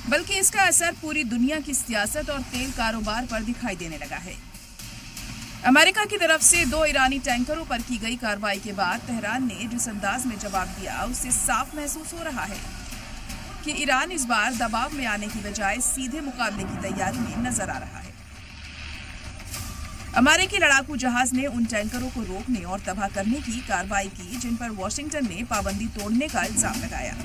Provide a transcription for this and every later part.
बल्कि इसका असर पूरी दुनिया की सियासत और तेल कारोबार पर दिखाई देने लगा है। अमेरिका की तरफ से 2 ईरानी टैंकरों पर की गई कार्रवाई के बाद तेहरान ने जिस अंदाज में जवाब दिया, उससे साफ महसूस हो रहा है कि ईरान इस बार दबाव में आने की बजाय सीधे मुकाबले की तैयारी में नजर आ रहा है। अमेरिकी लड़ाकू जहाज ने उन टैंकरों को रोकने और तबाह करने की कार्रवाई की जिन पर वॉशिंगटन ने पाबंदी तोड़ने का इल्जाम लगाया।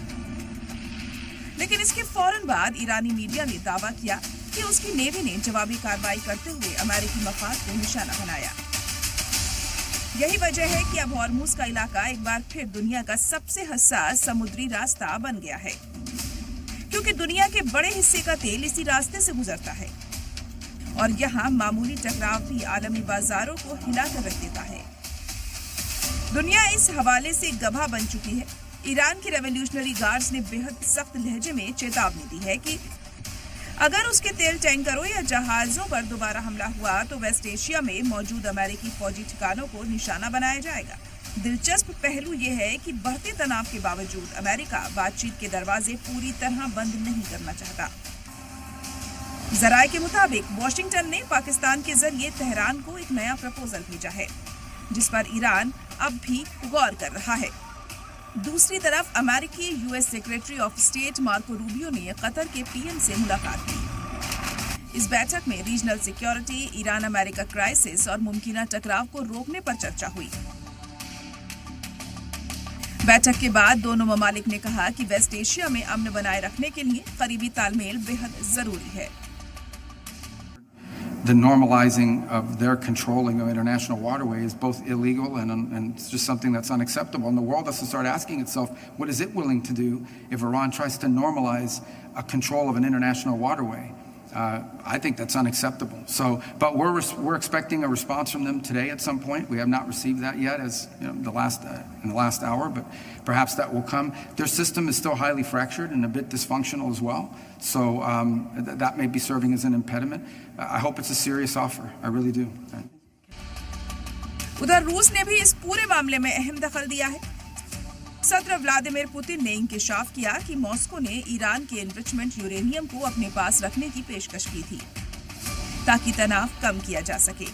लेकिन इसके फौरन बाद ईरानी मीडिया ने दावा किया कि उसकी नेवी ने जवाबी कार्रवाई करते हुए अमेरिकी मफाद को निशाना बनाया। यही वजह है कि अब हॉर्मुज का इलाका एक बार फिर दुनिया का सबसे हसास समुद्री रास्ता बन गया है, क्योंकि दुनिया के बड़े हिस्से का तेल इसी रास्ते से गुजरता है और यहाँ मामूली टकराव भी आलमी बाजारों को हिलाकर रख देता है। दुनिया इस हवाले से गवाह बन चुकी है। ईरान की रेवोल्यूशनरी गार्ड्स ने बेहद सख्त लहजे में चेतावनी दी है कि अगर उसके तेल टैंकरों या जहाजों पर दोबारा हमला हुआ तो वेस्ट एशिया में मौजूद अमेरिकी फौजी ठिकानों को निशाना बनाया जाएगा। दिलचस्प पहलू यह है कि बढ़ते तनाव के बावजूद अमेरिका बातचीत के दरवाजे पूरी तरह बंद नहीं करना चाहता। जराये के मुताबिक वॉशिंगटन ने पाकिस्तान के जरिए तेहरान को एक नया प्रपोजल भेजा है, जिस पर ईरान अब भी गौर कर रहा है। दूसरी तरफ अमेरिकी US secretary of state Marco Rubio ने कतर के पीएम से मुलाकात की। इस बैठक में regional security, Iran America crisis और मुमकिन टकराव को रोकने पर चर्चा हुई। बैठक के बाद दोनों ममालिक ने कहा कि वेस्ट एशिया में अमन बनाए रखने के लिए करीबी तालमेल बेहद जरूरी है। The normalizing of their controlling of international waterway is both illegal and it's just something that's unacceptable. And the world has to start asking itself, what is it willing to do if Iran tries to normalize a control of an international waterway? I think that's unacceptable. So, but we're expecting a response from them today at some point. We have not received that yet, as you know, in the last hour, but perhaps that will come. Their system is still highly fractured and a bit dysfunctional as well. So that may be serving as an impediment. I hope it's a serious offer. I really do. उधर रूस ने भी इस पूरे मामले में अहम दखल दिया है। सदर व्लादिमीर पुतिन ने इंकिशाफ किया कि मॉस्को ने ईरान के एनरिचमेंट यूरेनियम को अपने पास रखने की पेशकश की थी ताकि तनाव कम किया जा सके।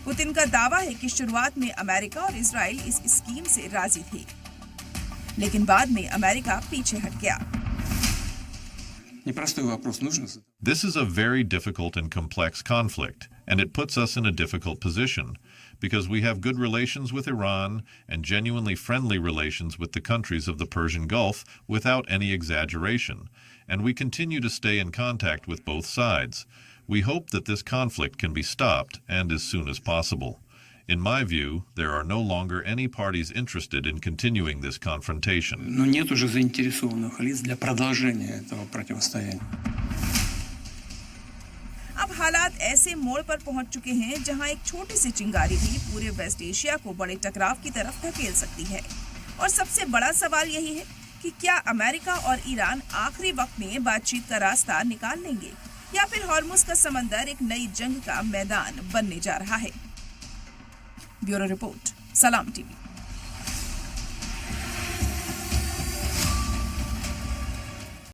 पुतिन का दावा है कि शुरुआत में अमेरिका और इजराइल इस स्कीम से राजी थे, लेकिन बाद में अमेरिका पीछे हट गया। This is a very difficult and complex conflict, and it puts us in a difficult position because we have good relations with Iran and genuinely friendly relations with the countries of the Persian Gulf without any exaggeration, and we continue to stay in contact with both sides. We hope that this conflict can be stopped and as soon as possible. In my view, there are no longer any parties interested in continuing this confrontation. Но нет уже заинтересованных лиц для продолжения этого противостояния. अब हालात ऐसे मोड़ पर पहुंच चुके हैं जहां एक छोटी सी चिंगारी भी पूरे वेस्ट एशिया को बड़े टकराव की तरफ धकेल सकती है। और सबसे बड़ा सवाल यही है कि क्या अमेरिका और ईरान आखिरी वक्त में बातचीत का रास्ता निकाल लेंगे या फिर हॉर्मुज का समंदर एक नई जंग का मैदान बनने जा रहा है। ब्यूरो रिपोर्ट, सलाम टीवी।